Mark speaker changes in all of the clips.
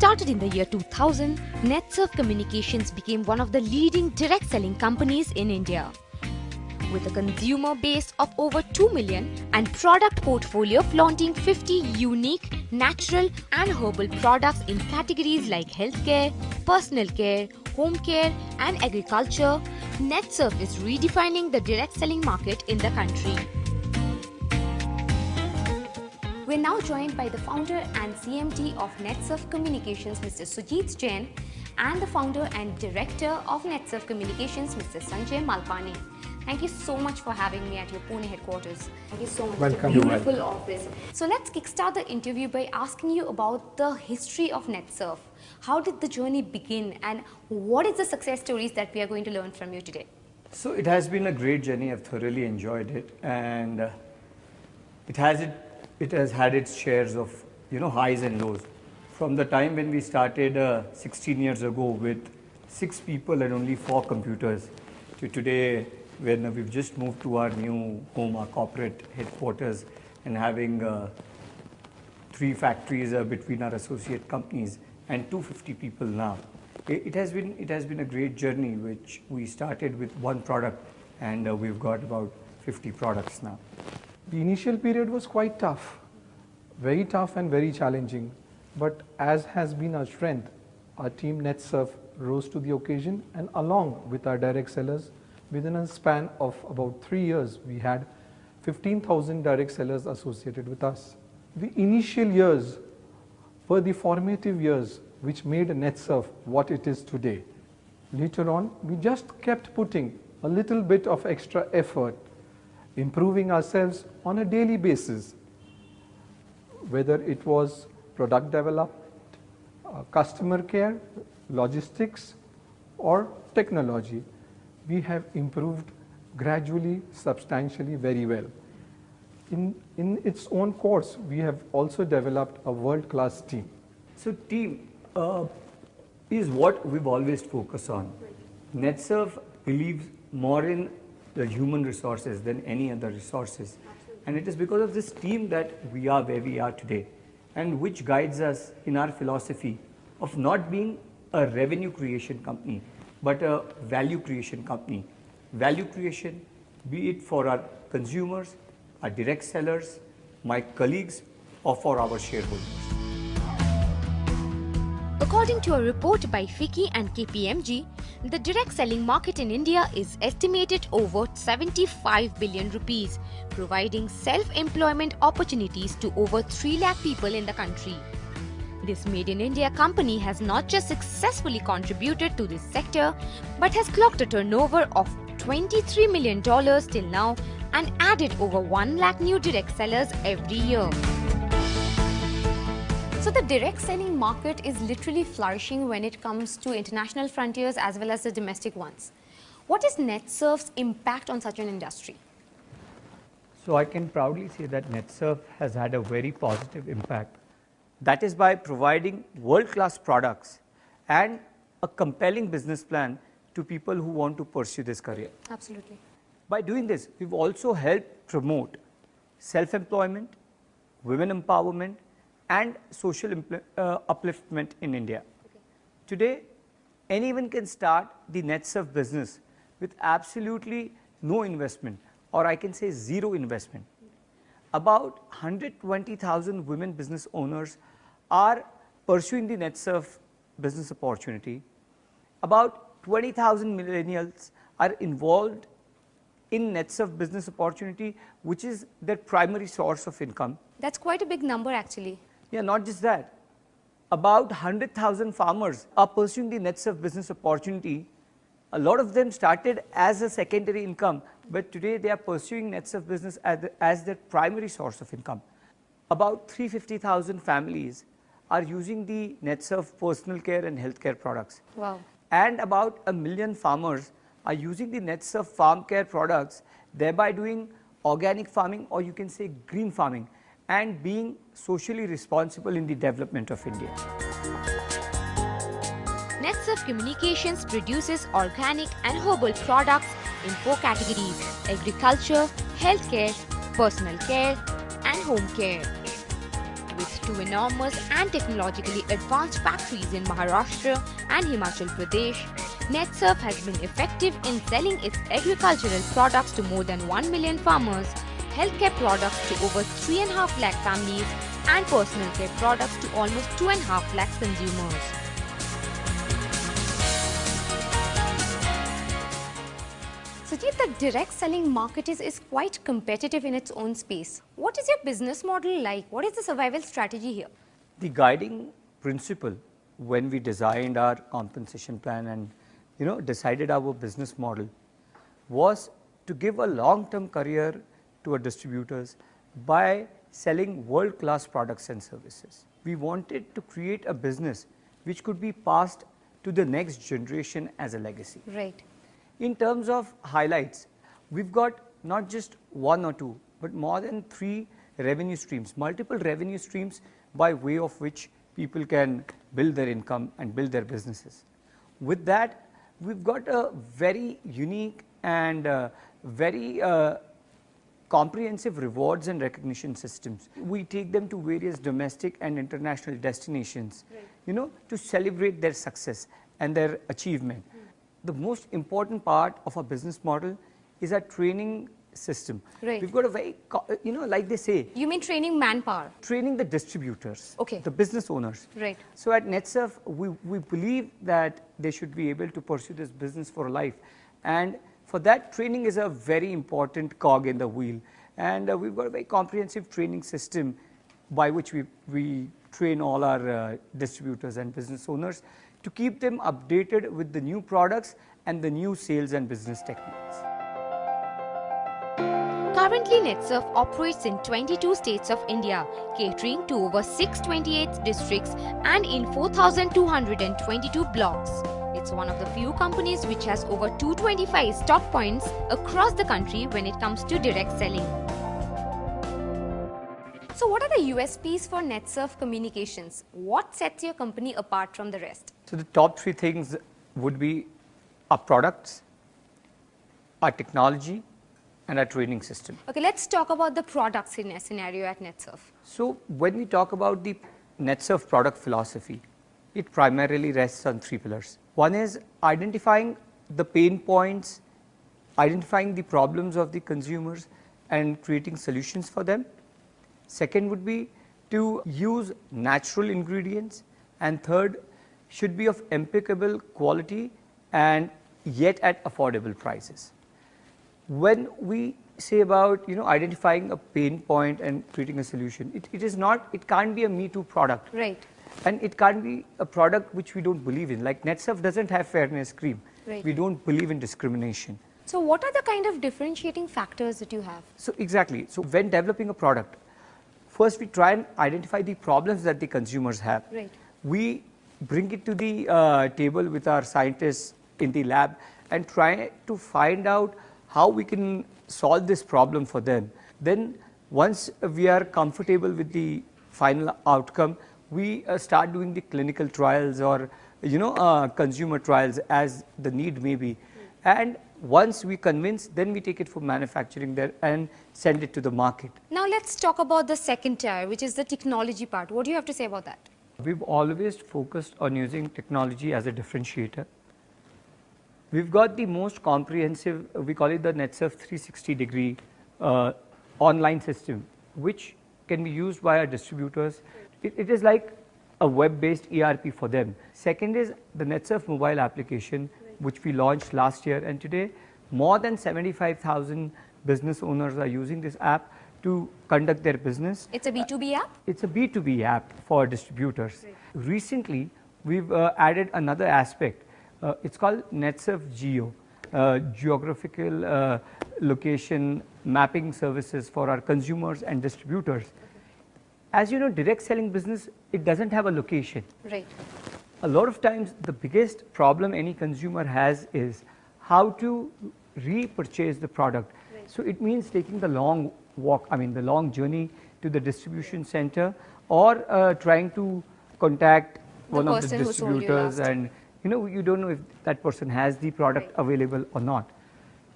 Speaker 1: Started in the year 2000, NETSURF Communications became one of the leading direct selling companies in India. With a consumer base of over 2 million and product portfolio flaunting 50 unique, natural and herbal products in categories like healthcare, personal care, home care and agriculture, NETSURF is redefining the direct selling market in the country. We're now joined by the founder and CMD of NETSURF Communications, Mr. Sujit Jain, and the founder and director of NETSURF Communications, Mr. Sanjay Malapani. Thank you so much for having me at your Pune headquarters. Thank you so much.
Speaker 2: Welcome.
Speaker 1: It's a beautiful office. So let's kickstart the interview by asking you about the history of NETSURF. How did the journey begin and what is the success stories that we are going to learn from you today?
Speaker 2: So it has been a great journey. I've thoroughly enjoyed it, and it has had its shares of highs and lows. From the time when we started 16 years ago with 6 people and only 4 computers, to today when we've just moved to our new home, our corporate headquarters, and having 3 factories between our associate companies and 250 people now. It has been a great journey, which we started with 1 product and we've got about 50 products now.
Speaker 3: The initial period was quite tough, very tough and very challenging. But as has been our strength, our team NETSURF rose to the occasion, and along with our direct sellers, within a span of about 3 years, we had 15,000 direct sellers associated with us. The initial years were the formative years which made NETSURF what it is today. Later on, we just kept putting a little bit of extra effort, improving ourselves on a daily basis, whether it was product development, customer care, logistics or technology. We have improved gradually, substantially, very well. In its own course, we have also developed a world-class team.
Speaker 2: So team is what we've always focused on. NETSURF believes more in the human resources than any other resources. And it is because of this team that we are where we are today, and which guides us in our philosophy of not being a revenue creation company, but a value creation company. Value creation, be it for our consumers, our direct sellers, my colleagues, or for our shareholders.
Speaker 1: According to a report by FICCI and KPMG, the direct selling market in India is estimated over 75 billion rupees, providing self-employment opportunities to over 3 lakh people in the country. This Made in India company has not just successfully contributed to this sector, but has clocked a turnover of $23 million till now and added over 1 lakh new direct sellers every year. So the direct selling market is literally flourishing when it comes to international frontiers as well as the domestic ones. What is NETSURF's impact on such an industry?
Speaker 2: So I can proudly say that NETSURF has had a very positive impact. That is by providing world-class products and a compelling business plan to people who want to pursue this career.
Speaker 1: Absolutely.
Speaker 2: By doing this, we've also helped promote self-employment, women empowerment, and social upliftment in India.
Speaker 1: Okay.
Speaker 2: Today, anyone can start the NETSURF business with absolutely no investment, or I can say 0 investment. About 120,000 women business owners are pursuing the NETSURF business opportunity. About 20,000 millennials are involved in NETSURF business opportunity, which is their primary source of income.
Speaker 1: That's quite a big number actually.
Speaker 2: Yeah, not just that. About 100,000 farmers are pursuing the NETSURF business opportunity. A lot of them started as a secondary income, but today they are pursuing NETSURF business as their primary source of income. About 350,000 families are using the NETSURF personal care and healthcare products.
Speaker 1: Wow.
Speaker 2: And about 1 million farmers are using the NETSURF farm care products, thereby doing organic farming, or you can say green farming, and being socially responsible in the development of India.
Speaker 1: NETSURF Communications produces organic and herbal products in 4 categories: agriculture, healthcare, personal care and home care. with two enormous and technologically advanced factories in Maharashtra and Himachal Pradesh, NETSURF has been effective in selling its agricultural products to more than 1 million farmers, healthcare products to over 3.5 lakh families, and personal care products to almost 2.5 lakh consumers. Sujit, the direct selling market is quite competitive in its own space. What is your business model like? What is the survival strategy here?
Speaker 2: The guiding principle when we designed our compensation plan and decided our business model was to give a long-term career to our distributors by selling world-class products and services. We wanted to create a business which could be passed to the next generation as a legacy.
Speaker 1: Right.
Speaker 2: In terms of highlights, we've got not just one or two, but more than 3 revenue streams, multiple revenue streams by way of which people can build their income and build their businesses. With that, we've got a very unique and very comprehensive rewards and recognition systems. We take them to various domestic and international destinations, to celebrate their success and their achievement. The most important part of our business model is our training system.
Speaker 1: Right.
Speaker 2: We've got a very, like they say.
Speaker 1: You mean training manpower?
Speaker 2: Training the distributors,
Speaker 1: Okay.
Speaker 2: the business owners.
Speaker 1: Right.
Speaker 2: So at NETSURF, we believe that they should be able to pursue this business for life. And for that, training is a very important cog in the wheel. And we've got a very comprehensive training system by which we train all our distributors and business owners to keep them updated with the new products and the new sales and business techniques.
Speaker 1: Currently, NETSURF operates in 22 states of India, catering to over 628 districts and in 4,222 blocks. It's one of the few companies which has over 225 stock points across the country when it comes to direct selling. So what are the USPs for NETSURF Communications? What sets your company apart from the rest?
Speaker 2: So the top 3 things would be our products, our technology, and our training system.
Speaker 1: Okay, let's talk about the products in a scenario at NETSURF.
Speaker 2: So when we talk about the NETSURF product philosophy, it primarily rests on 3 pillars. One is identifying the pain points, identifying the problems of the consumers and creating solutions for them. Second would be to use natural ingredients, and third should be of impeccable quality and yet at affordable prices. When we say about identifying a pain point and creating a solution, it can't be a Me Too product.
Speaker 1: Right.
Speaker 2: And it can't be a product which we don't believe in. Like NETSURF doesn't have fairness cream.
Speaker 1: Right.
Speaker 2: We don't believe in discrimination.
Speaker 1: So what are the kind of differentiating factors that you have?
Speaker 2: So exactly. So when developing a product, first we try and identify the problems that the consumers have.
Speaker 1: Right.
Speaker 2: We bring it to the table with our scientists in the lab and try to find out how we can solve this problem for them. Then once we are comfortable with the final outcome, we start doing the clinical trials or consumer trials as the need may be. And once we convince, then we take it for manufacturing there and send it to the market.
Speaker 1: Now let's talk about the second tier, which is the technology part. What do you have to say about that?
Speaker 2: We've always focused on using technology as a differentiator. We've got the most comprehensive, we call it the NETSURF 360-degree online system, which can be used by our distributors. It is like a web-based ERP for them. Second is the NETSURF mobile application, which we launched last year, and today more than 75,000 business owners are using this app to conduct their business.
Speaker 1: It's a B2B app?
Speaker 2: It's a B2B app for distributors. Right. Recently, we've added another aspect. It's called NETSURF Geo, geographical location mapping services for our consumers and distributors. As you know, direct selling business, it doesn't have a location.
Speaker 1: Right.
Speaker 2: A lot of times, the biggest problem any consumer has is how to repurchase the product. Right. So it means taking the long walk, the long journey to the distribution center, or trying to contact one of the distributors, and you don't know if that person has the product available or not.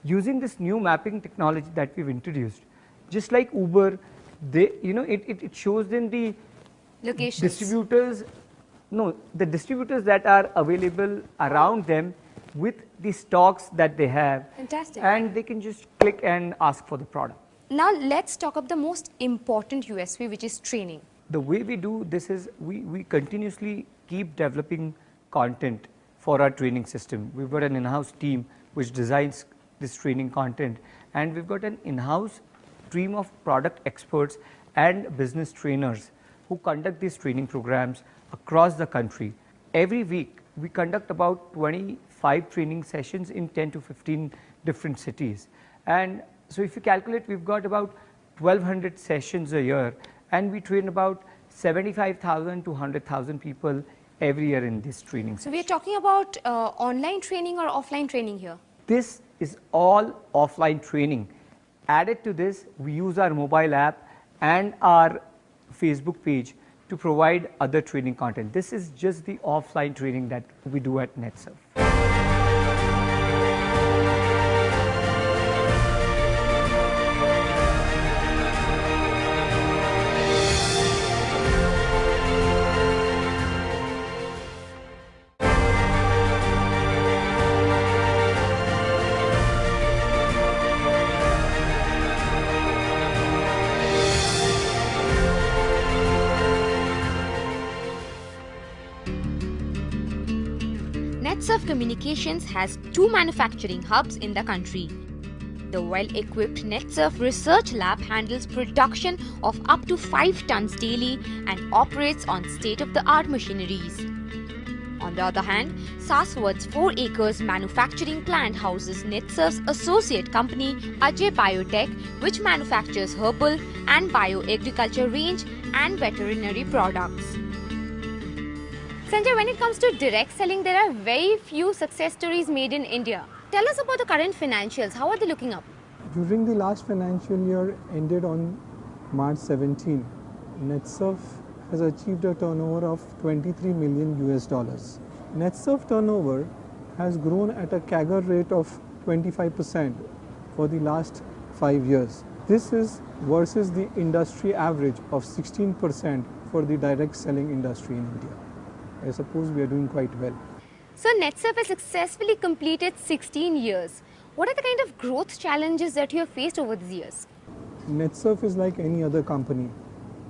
Speaker 2: Using this new mapping technology that we've introduced, just like Uber, it shows them the
Speaker 1: Locations.
Speaker 2: distributors, no, the distributors that are available around them with the stocks that they have.
Speaker 1: Fantastic.
Speaker 2: And they can just click and ask for the product.
Speaker 1: Now let's talk about the most important USP, which is training.
Speaker 2: The way we do this is we continuously keep developing content for our training system. We've got an in-house team which designs this training content, and we've got an in-house team of product experts and business trainers who conduct these training programs across the country. Every week we conduct about 25 training sessions in 10 to 15 different cities, and so if you calculate, we've got about 1200 sessions a year, and we train about 75,000 to 100,000 people every year in this training.
Speaker 1: So we are talking about online training or offline training here?
Speaker 2: This is all offline training. Added to this, we use our mobile app and our Facebook page to provide other training content. This is just the offline training that we do at NETSURF.
Speaker 1: NETSURF Communications has 2 manufacturing hubs in the country. The well-equipped NETSURF Research Lab handles production of up to 5 tons daily and operates on state-of-the-art machineries. On the other hand, Saswat's 4 acres manufacturing plant houses NETSURF's associate company Ajay Biotech, which manufactures herbal and bioagriculture range and veterinary products. Sanjay, when it comes to direct selling, there are very few success stories made in India. Tell us about the current financials. How are they looking up?
Speaker 3: During the last financial year ended on March 17, NETSURF has achieved a turnover of 23 million US dollars. NETSURF turnover has grown at a CAGR rate of 25% for the last 5 years. This is versus the industry average of 16% for the direct selling industry in India. I suppose we are doing quite well.
Speaker 1: So NETSURF has successfully completed 16 years. What are the kind of growth challenges that you have faced over these years?
Speaker 3: NETSURF is like any other company.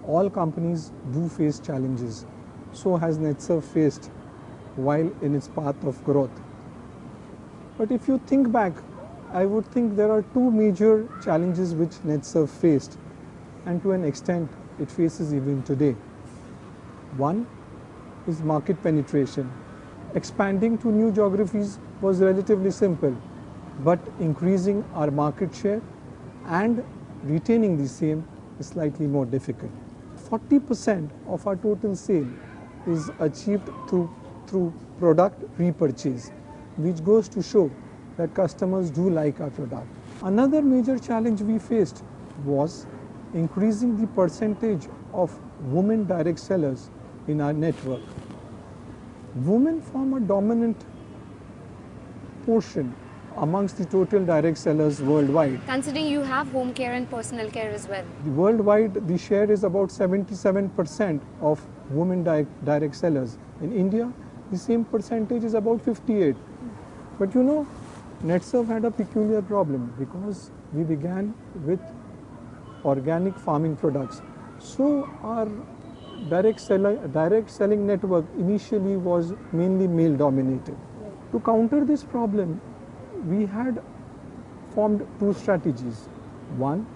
Speaker 3: All companies do face challenges. So has NETSURF faced while in its path of growth. But if you think back, I would think there are 2 major challenges which NETSURF faced, and to an extent it faces even today. One is market penetration. Expanding to new geographies was relatively simple, but increasing our market share and retaining the same is slightly more difficult. 40% of our total sale is achieved through product repurchase, which goes to show that customers do like our product. Another major challenge we faced was increasing the percentage of women direct sellers in our network. Women form a dominant portion amongst the total direct sellers worldwide.
Speaker 1: Considering you have home care and personal care as well.
Speaker 3: Worldwide, the share is about 77% of women direct sellers. In India, the same percentage is about 58. But you know, NETSURF had a peculiar problem because we began with organic farming products. So our direct selling network initially was mainly male dominated. To counter this problem, we had formed 2 strategies. One,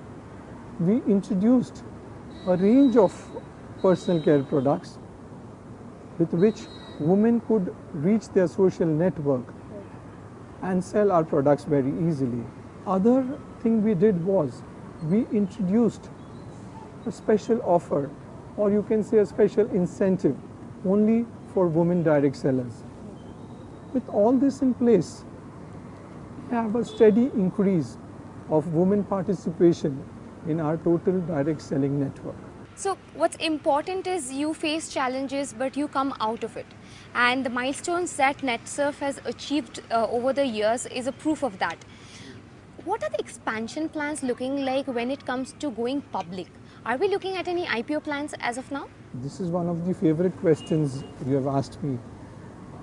Speaker 3: we introduced a range of personal care products with which women could reach their social network and sell our products very easily. Other thing we did was we introduced a special offer, or you can say a special incentive only for women direct sellers. With all this in place, we have a steady increase of women participation in our total direct selling network.
Speaker 1: So what's important is you face challenges, but you come out of it. And the milestones that NETSURF has achieved over the years is a proof of that. What are the expansion plans looking like when it comes to going public? Are we looking at any IPO plans as of now?
Speaker 3: This is one of the favorite questions you have asked me.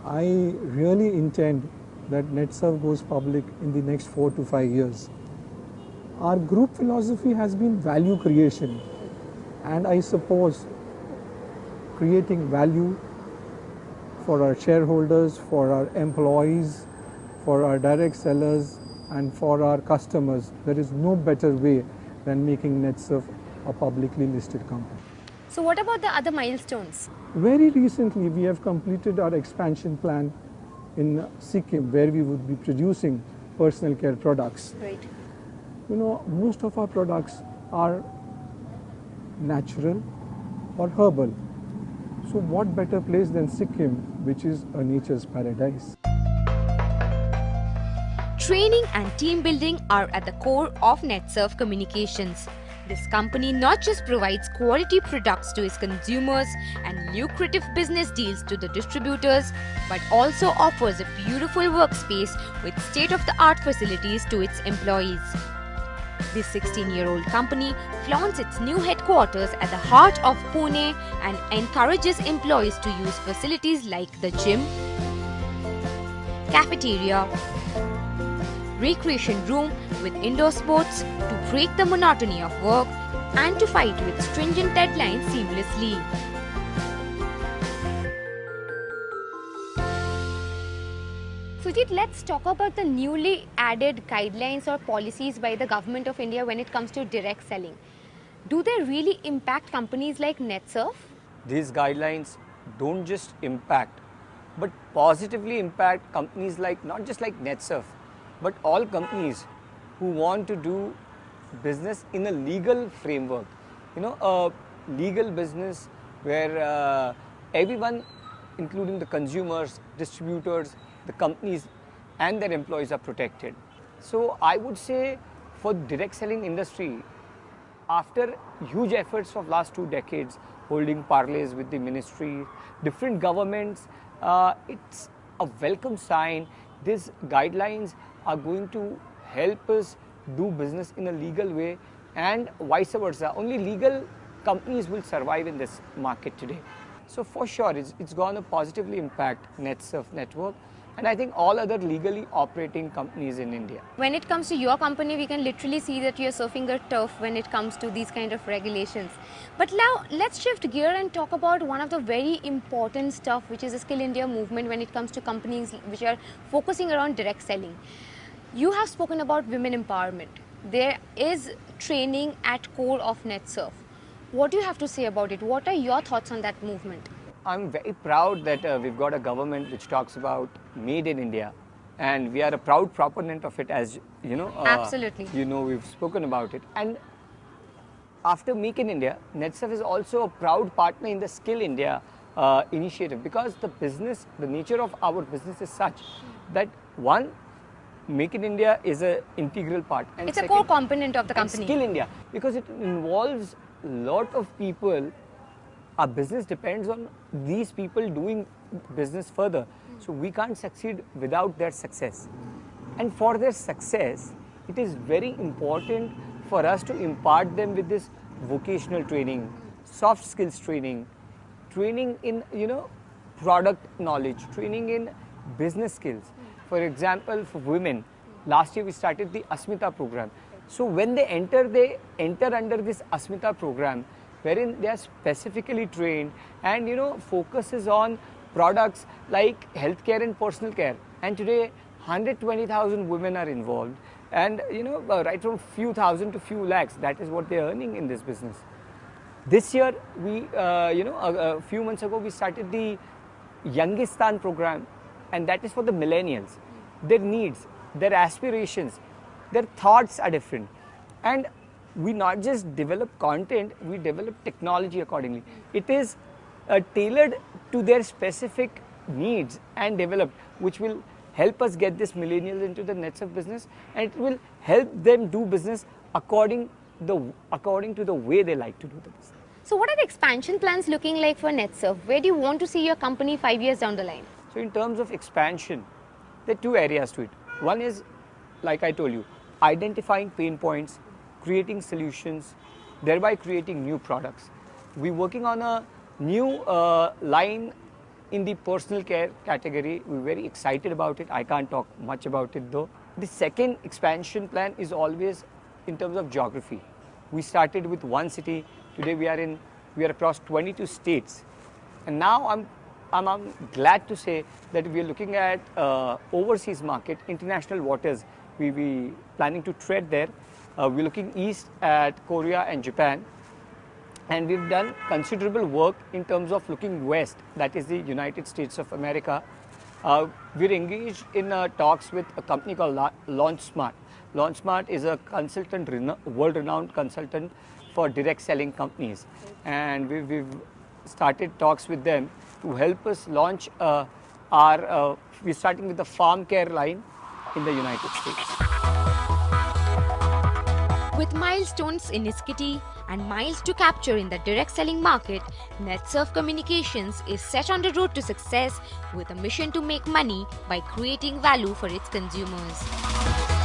Speaker 3: I really intend that NETSURF goes public in the next 4 to 5 years. Our group philosophy has been value creation, and I suppose creating value for our shareholders, for our employees, for our direct sellers, and for our customers. There is no better way than making NETSURF a publicly listed company.
Speaker 1: So what about the other milestones?
Speaker 3: Very recently, we have completed our expansion plan in Sikkim, where we would be producing personal care products.
Speaker 1: Right.
Speaker 3: You know, most of our products are natural or herbal. So what better place than Sikkim, which is a nature's paradise.
Speaker 1: Training and team building are at the core of NETSURF Communications. This company not just provides quality products to its consumers and lucrative business deals to the distributors, but also offers a beautiful workspace with state-of-the-art facilities to its employees. This 16-year-old company flaunts its new headquarters at the heart of Pune and encourages employees to use facilities like the gym, cafeteria, recreation room with indoor sports to break the monotony of work and to fight with stringent deadlines seamlessly. Sujit, let's talk about the newly added guidelines or policies by the Government of India when it comes to direct selling. Do they really impact companies like NETSURF?
Speaker 2: These guidelines don't just impact, but positively impact companies like, not just like NETSURF, but all companies who want to do business in a legal framework. You know, a legal business where everyone, including the consumers, distributors, the companies and their employees are protected. So I would say for direct selling industry, after huge efforts of last 2 decades, holding parleys with the ministry, different governments, it's a welcome sign. These guidelines are going to help us do business in a legal way, and vice versa. Only legal companies will survive in this market today. So for sure, it's going to positively impact NETSURF network, and I think all other legally operating companies in India.
Speaker 1: When it comes to your company, we can literally see that you're surfing the turf when it comes to these kind of regulations. But now let's shift gear and talk about one of the very important stuff, which is the Skill India movement when it comes to companies which are focusing around direct selling. You have spoken about women empowerment. There is training at core of NETSURF. What do you have to say about it? What are your thoughts on that movement?
Speaker 2: I'm very proud that we've got a government which talks about made in India, and we are a proud proponent of it, as you know.
Speaker 1: Absolutely.
Speaker 2: You know, we've spoken about it. And after Make in India, NETSURF is also a proud partner in the Skill India initiative, because the business, the nature of our business is such that one, Make in India is an integral part. And
Speaker 1: it's a core component of the company.
Speaker 2: Skill India, because it involves a lot of people. Our business depends on these people doing business further. So we can't succeed without their success. And for their success, it is very important for us to impart them with this vocational training, soft skills training, training in, you know, product knowledge, training in business skills. For example, for women, last year we started the Asmita program. So when they enter under this Asmita program, wherein they are specifically trained and, you know, focuses on products like healthcare and personal care. And today 120,000 women are involved, and, you know, right from few thousand to few lakhs, that is what they are earning in this business. This year we, a few months ago we started the Youngistan program, and that is for the millennials. Their needs, their aspirations, their thoughts are different. And we not just develop content, we develop technology accordingly. It is tailored to their specific needs and developed, which will help us get this millennials into the NETSURF business, and it will help them do business according to the way they like to do the business.
Speaker 1: So what are the expansion plans looking like for NETSURF? Where do you want to see your company 5 years down the line?
Speaker 2: So in terms of expansion, there are 2 areas to it. One is, like I told you, identifying pain points, creating solutions, thereby creating new products. We're working on a new line in the personal care category. We're very excited about it. I can't talk much about it though. The second expansion plan is always in terms of geography. We started with one city. Today we are across 22 states, and now I'm glad to say that we are looking at overseas market, international waters. We planning to tread there. We're looking east at Korea and Japan, and we've done considerable work in terms of looking west, that is the United States of America. We're engaged in talks with a company called LaunchSmart. LaunchSmart is a consultant, world-renowned consultant for direct selling companies, and we've started talks with them to help us launch we're starting with the farm care line in the United States.
Speaker 1: With milestones in its kitty and miles to capture in the direct selling market, NETSURF Communications is set on the road to success with a mission to make money by creating value for its consumers.